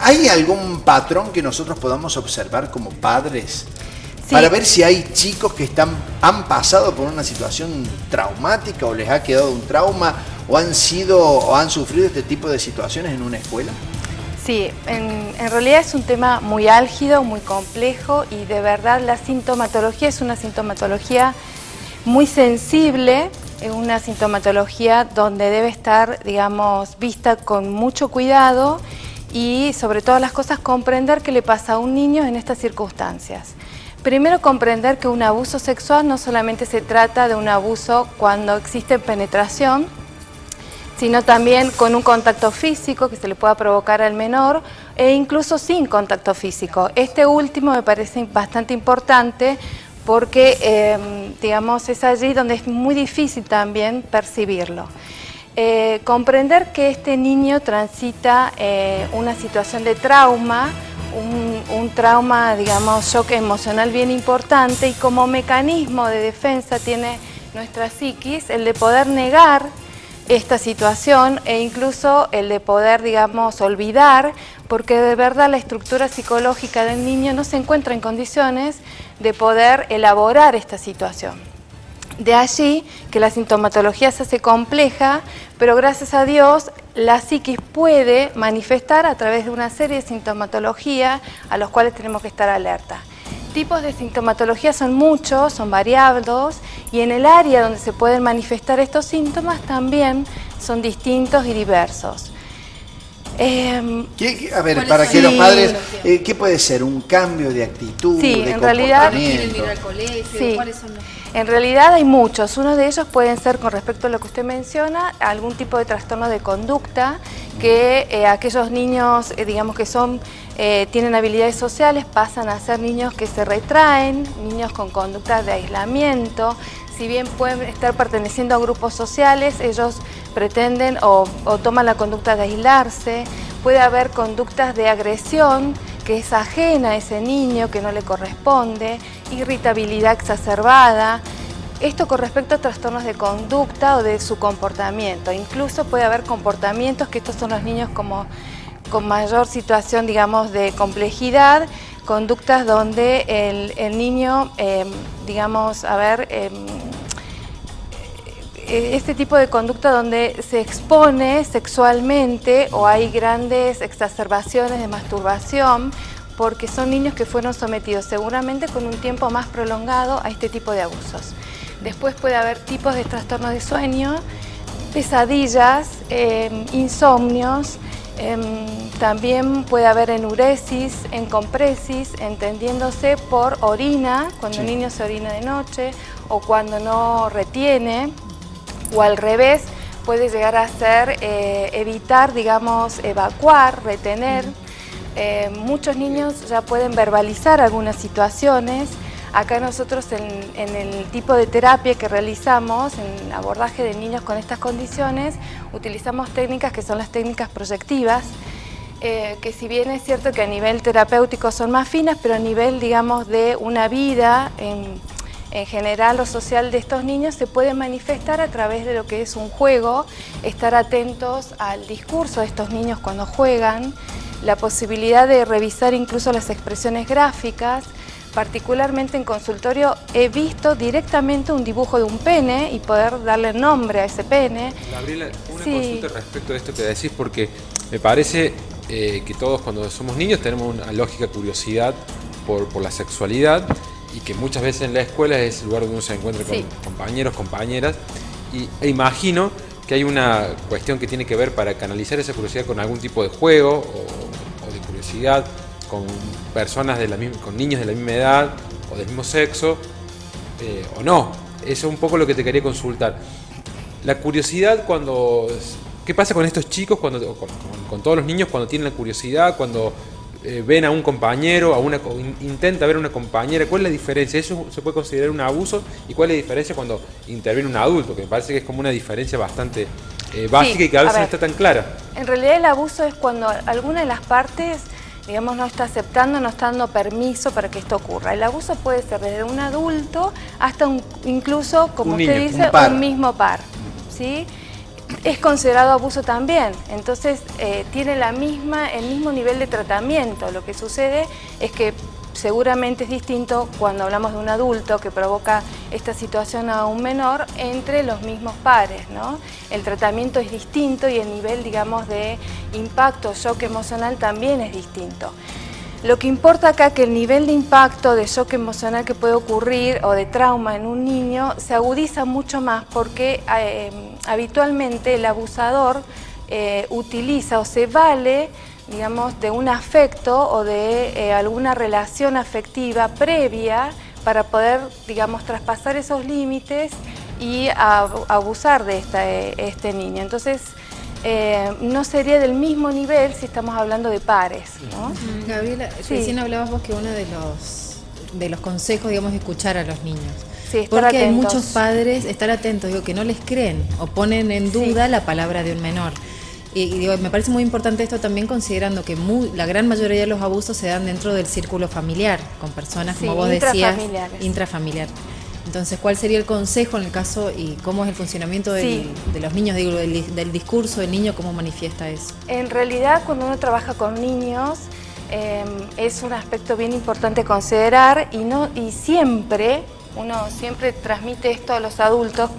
¿Hay algún patrón que nosotros podamos observar como padres? Sí. Para ver si hay chicos que han pasado por una situación traumática o les ha quedado un trauma o han sufrido este tipo de situaciones en una escuela. Sí, en realidad es un tema muy álgido, muy complejo y de verdad la sintomatología es una sintomatología muy sensible, es una sintomatología donde debe estar, digamos, vista con mucho cuidado y sobre todas las cosas comprender qué le pasa a un niño en estas circunstancias. Primero, comprender que un abuso sexual no solamente se trata de un abuso cuando existe penetración, sino también con un contacto físico que se le pueda provocar al menor e incluso sin contacto físico. Este último me parece bastante importante porque, digamos, es allí donde es muy difícil también percibirlo. Comprender que este niño transita una situación de trauma, un trauma, digamos, shock emocional bien importante y como mecanismo de defensa tiene nuestra psiquis el de poder negar esta situación e incluso el de poder, digamos, olvidar, porque de verdad la estructura psicológica del niño no se encuentra en condiciones de poder elaborar esta situación. De allí que la sintomatología se hace compleja, pero gracias a Dios la psiquis puede manifestar a través de una serie de sintomatología a los cuales tenemos que estar alerta. Tipos de sintomatología son muchos, son variables y en el área donde se pueden manifestar estos síntomas también son distintos y diversos. A ver, para que los padres, ¿qué puede ser? ¿Un cambio de actitud, sí, de en realidad, comportamiento? Ir al colegio, sí. ¿cuáles son los...? En realidad hay muchos. Uno de ellos pueden ser, con respecto a lo que usted menciona, algún tipo de trastorno de conducta que aquellos niños, digamos que tienen habilidades sociales, pasan a ser niños que se retraen, niños con conductas de aislamiento. Si bien pueden estar perteneciendo a grupos sociales, ellos pretenden o toman la conducta de aislarse. Puede haber conductas de agresión que es ajena a ese niño, que no le corresponde, irritabilidad exacerbada. Esto con respecto a trastornos de conducta o de su comportamiento. Incluso puede haber comportamientos, que estos son los niños como con mayor situación, digamos, de complejidad, conductas donde el niño, digamos, este tipo de conducta donde se expone sexualmente o hay grandes exacerbaciones de masturbación, porque son niños que fueron sometidos seguramente con un tiempo más prolongado a este tipo de abusos. Después puede haber tipos de trastornos de sueño, pesadillas, insomnios, también puede haber enuresis, encompresis, entendiéndose por orina, cuando el niño se orina de noche o cuando no retiene, o al revés, puede llegar a ser evitar, digamos, evacuar, retener. Muchos niños ya pueden verbalizar algunas situaciones. Acá nosotros en el tipo de terapia que realizamos, en el abordaje de niños con estas condiciones, utilizamos técnicas que son las técnicas proyectivas, que si bien es cierto que a nivel terapéutico son más finas, pero a nivel, digamos, de una vida en general o social de estos niños se puede manifestar a través de lo que es un juego, estar atentos al discurso de estos niños cuando juegan, la posibilidad de revisar incluso las expresiones gráficas. Particularmente en consultorio he visto directamente un dibujo de un pene y poder darle nombre a ese pene. Gabriela, una consulta respecto de esto que decís, porque me parece que todos cuando somos niños tenemos una lógica curiosidad por la sexualidad y que muchas veces en la escuela es el lugar donde uno se encuentra con compañeros, compañeras, e imagino que hay una cuestión que tiene que ver para canalizar esa curiosidad con algún tipo de juego o de curiosidad con personas con niños de la misma edad o del mismo sexo, o no. Eso es un poco lo que te quería consultar. La curiosidad ¿qué pasa con estos chicos, con todos los niños cuando tienen la curiosidad, cuando ven a un compañero, intenta ver a una compañera? ¿Cuál es la diferencia? ¿Eso se puede considerar un abuso? ¿Y cuál es la diferencia cuando interviene un adulto? Que me parece que es como una diferencia bastante básica y que a veces no está tan clara. En realidad el abuso es cuando alguna de las partes, digamos, no está aceptando, no está dando permiso para que esto ocurra. El abuso puede ser desde un adulto hasta incluso, como usted dice, un mismo par, ¿sí? es considerado abuso también. Entonces tiene el mismo nivel de tratamiento. Lo que sucede es que seguramente es distinto cuando hablamos de un adulto que provoca esta situación a un menor entre los mismos pares, ¿no? El tratamiento es distinto y el nivel, digamos, de impacto, shock emocional también es distinto. Lo que importa acá es que el nivel de impacto, de shock emocional que puede ocurrir o de trauma en un niño se agudiza mucho más porque habitualmente el abusador utiliza o se vale, digamos, de un afecto o de alguna relación afectiva previa para poder, digamos, traspasar esos límites y abusar de este niño. Entonces, no sería del mismo nivel si estamos hablando de pares, ¿no? Gabriela, sí. Recién hablabas vos que uno de los consejos, digamos, es escuchar a los niños. Sí, porque atentos. hay muchos padres, estar atentos, digo, que no les creen o ponen en duda la palabra de un menor. Y digo, me parece muy importante esto también considerando que la gran mayoría de los abusos se dan dentro del círculo familiar, con personas, como vos decías, intrafamiliar. Entonces, ¿cuál sería el consejo en el caso y cómo es el funcionamiento de los niños, digo, del discurso del niño, cómo manifiesta eso? En realidad, cuando uno trabaja con niños, es un aspecto bien importante considerar y siempre, uno siempre transmite esto a los adultos,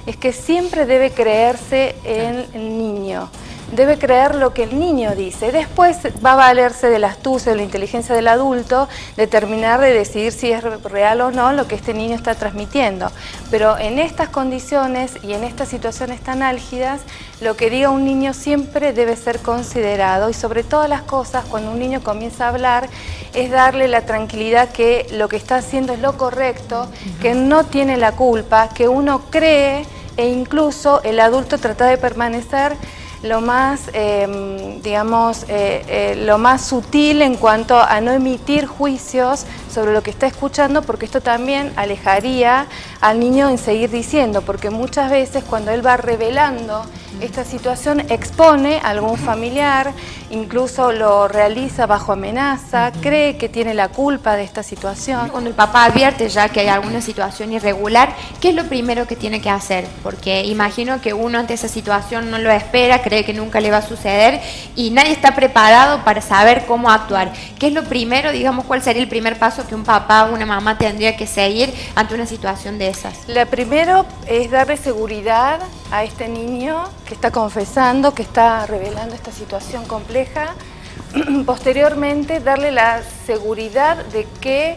es que siempre debe creerse en el niño. Debe creer lo que el niño dice. Después va a valerse de la astucia, de la inteligencia del adulto, determinar de decidir si es real o no lo que este niño está transmitiendo. Pero en estas condiciones y en estas situaciones tan álgidas, lo que diga un niño siempre debe ser considerado y sobre todas las cosas, cuando un niño comienza a hablar, es darle la tranquilidad que lo que está haciendo es lo correcto, que no tiene la culpa, que uno cree e incluso el adulto trata de permanecer lo más, lo más sutil en cuanto a no emitir juicios sobre lo que está escuchando, porque esto también alejaría al niño en seguir diciendo, porque muchas veces cuando él va revelando esta situación expone a algún familiar, incluso lo realiza bajo amenaza, cree que tiene la culpa de esta situación. Cuando el papá advierte ya que hay alguna situación irregular, ¿qué es lo primero que tiene que hacer? Porque imagino que uno ante esa situación no lo espera, cree que nunca le va a suceder y nadie está preparado para saber cómo actuar. ¿Qué es lo primero, digamos, cuál sería el primer paso que un papá o una mamá tendría que seguir ante una situación de esas? Lo primero es darle seguridad a este niño que está confesando, que está revelando esta situación compleja. Posteriormente, darle la seguridad de que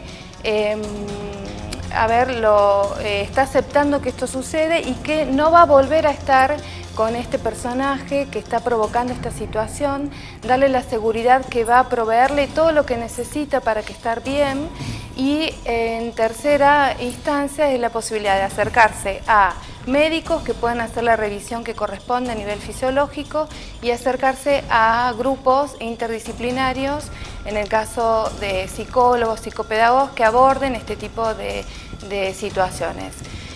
está aceptando que esto sucede y que no va a volver a estar con este personaje que está provocando esta situación, darle la seguridad que va a proveerle todo lo que necesita para que estar bien y en tercera instancia es la posibilidad de acercarse a médicos que puedan hacer la revisión que corresponde a nivel fisiológico y acercarse a grupos interdisciplinarios, en el caso de psicólogos, psicopedagogos que aborden este tipo de situaciones.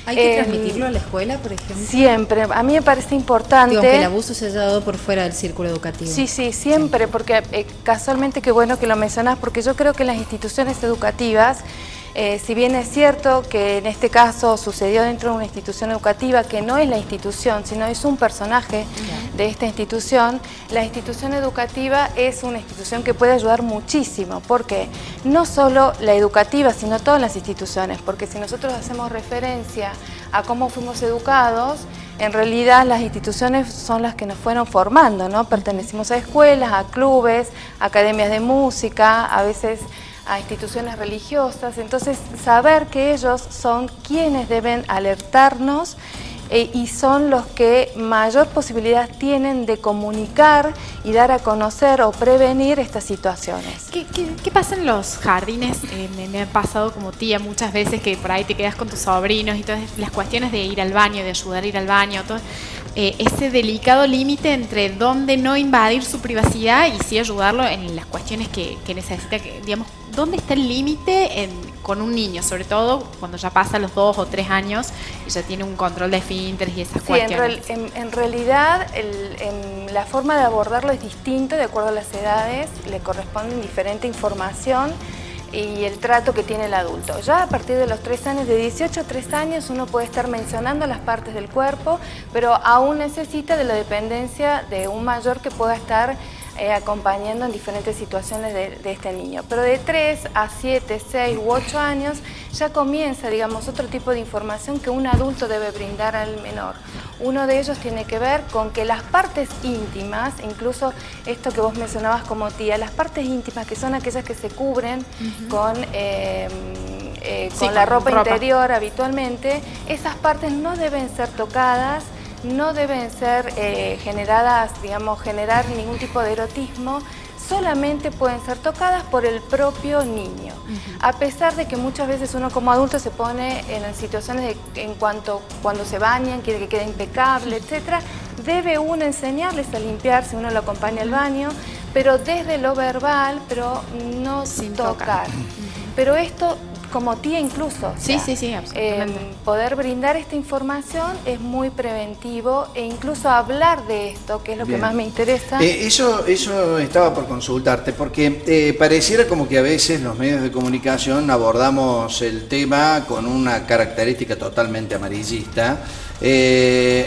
¿Hay que transmitirlo a la escuela, por ejemplo? Siempre. A mí me parece importante... Digo, que el abuso se haya dado por fuera del círculo educativo. Sí, siempre, porque casualmente qué bueno que lo mencionás, porque yo creo que las instituciones educativas, si bien es cierto que en este caso sucedió dentro de una institución educativa que no es la institución, sino es un personaje de esta institución, la institución educativa es una institución que puede ayudar muchísimo, porque no solo la educativa, sino todas las instituciones, porque si nosotros hacemos referencia a cómo fuimos educados, en realidad las instituciones son las que nos fueron formando, ¿no? Pertenecimos a escuelas, a clubes, academias de música, a veces a instituciones religiosas, entonces saber que ellos son quienes deben alertarnos y son los que mayor posibilidad tienen de comunicar y dar a conocer o prevenir estas situaciones. ¿Qué pasa en los jardines? Me ha pasado como tía muchas veces que por ahí te quedas con tus sobrinos y todas las cuestiones de ir al baño, de ayudar a ir al baño, todo, ese delicado límite entre dónde no invadir su privacidad y sí ayudarlo en las cuestiones que necesita, digamos, ¿dónde está el límite con un niño? Sobre todo cuando ya pasa los 2 o 3 años y ya tiene un control de esfínteres y esas cuestiones. En realidad la forma de abordarlo es distinta de acuerdo a las edades, le corresponde diferente información. y el trato que tiene el adulto. Ya a partir de los 3 años, de 18 a 3 años, uno puede estar mencionando las partes del cuerpo, pero aún necesita de la dependencia de un mayor que pueda estar acompañando en diferentes situaciones de este niño. Pero de 3 a 7, 6 u 8 años ya comienza, digamos, otro tipo de información que un adulto debe brindar al menor. Uno de ellos tiene que ver con que las partes íntimas, incluso esto que vos mencionabas como tía, las partes íntimas, que son aquellas que se cubren con la ropa interior habitualmente, esas partes no deben ser tocadas, no deben ser generadas, digamos, generar ningún tipo de erotismo, solamente pueden ser tocadas por el propio niño. A pesar de que muchas veces uno como adulto se pone en situaciones cuando se bañan, quiere que quede impecable, etcétera, debe uno enseñarles a limpiarse, uno lo acompaña al baño, pero desde lo verbal, pero no sin tocar. Pero esto como tía incluso. Sí, absolutamente. Poder brindar esta información es muy preventivo e incluso hablar de esto, que es lo que más me interesa. Eso estaba por consultarte, porque pareciera como que a veces los medios de comunicación abordamos el tema con una característica totalmente amarillista.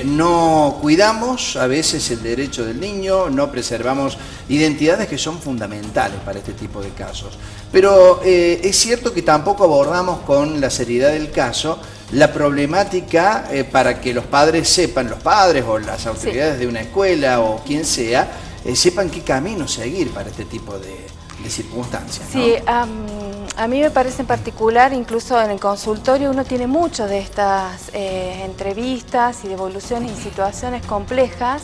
No cuidamos a veces el derecho del niño, no preservamos identidades que son fundamentales para este tipo de casos. Pero es cierto que tampoco abordamos con la seriedad del caso la problemática para que los padres sepan, los padres o las autoridades de una escuela o quien sea, sepan qué camino seguir para este tipo de circunstancias, ¿no? Sí, a mí me parece en particular, incluso en el consultorio, uno tiene muchas de estas entrevistas y devoluciones y situaciones complejas,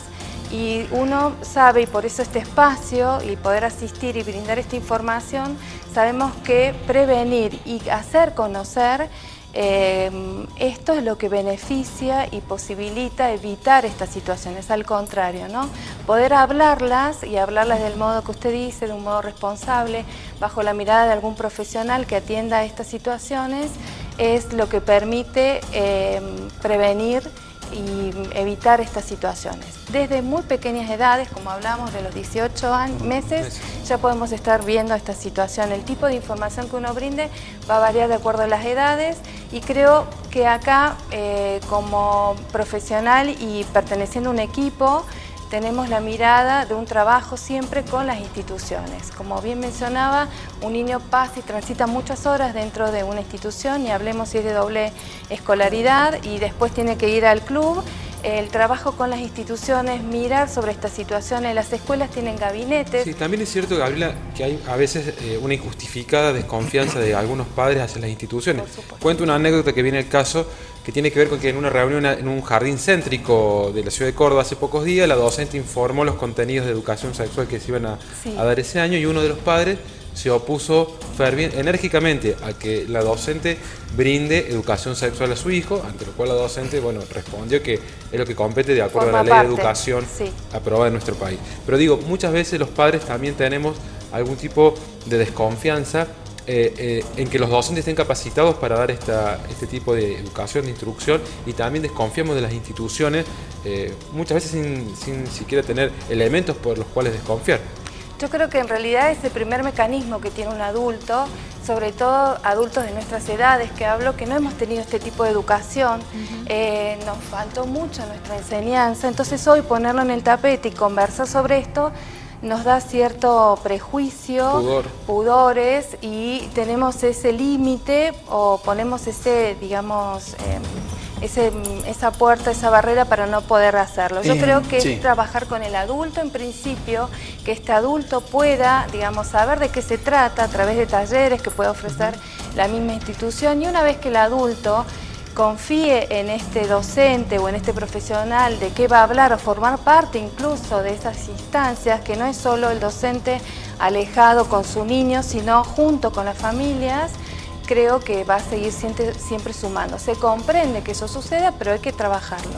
y uno sabe, y por eso este espacio y poder asistir y brindar esta información, sabemos que prevenir y hacer conocer esto es lo que beneficia y posibilita evitar estas situaciones, al contrario, ¿no? Poder hablarlas y hablarlas del modo que usted dice, de un modo responsable, bajo la mirada de algún profesional que atienda estas situaciones, es lo que permite prevenir y evitar estas situaciones. Desde muy pequeñas edades, como hablamos de los 18 meses, ya podemos estar viendo esta situación. El tipo de información que uno brinde va a variar de acuerdo a las edades, y creo que acá, como profesional y perteneciendo a un equipo, tenemos la mirada de un trabajo siempre con las instituciones. Como bien mencionaba, un niño pasa y transita muchas horas dentro de una institución, y hablemos si es de doble escolaridad y después tiene que ir al club. El trabajo con las instituciones, mirar sobre estas situaciones. Las escuelas tienen gabinetes. Sí, también es cierto, Gabriela, que hay a veces una injustificada desconfianza de algunos padres hacia las instituciones. Cuento una anécdota que viene al caso, que tiene que ver con que en una reunión en un jardín céntrico de la ciudad de Córdoba hace pocos días, la docente informó los contenidos de educación sexual que se iban a dar ese año, y uno de los padres se opuso enérgicamente a que la docente brinde educación sexual a su hijo, ante lo cual la docente, bueno, respondió que es lo que compete de acuerdo a la ley de educación aprobada en nuestro país. Pero digo, muchas veces los padres también tenemos algún tipo de desconfianza en que los docentes estén capacitados para dar este tipo de educación, de instrucción, y también desconfiamos de las instituciones, muchas veces sin siquiera tener elementos por los cuales desconfiar. Yo creo que en realidad es el primer mecanismo que tiene un adulto, sobre todo adultos de nuestras edades, que hablo, que no hemos tenido este tipo de educación, nos faltó mucho en nuestra enseñanza. Entonces hoy ponerlo en el tapete y conversar sobre esto nos da cierto prejuicio, pudores, y tenemos ese límite, o ponemos ese, digamos, esa puerta, esa barrera para no poder hacerlo. Yo creo que es trabajar con el adulto en principio, que este adulto pueda, digamos, saber de qué se trata a través de talleres que puede ofrecer la misma institución, y una vez que el adulto confíe en este docente o en este profesional de qué va a hablar, o formar parte incluso de esas instancias, que no es solo el docente alejado con su niño, sino junto con las familias, creo que va a seguir siempre sumando. Se comprende que eso suceda, pero hay que trabajarlo.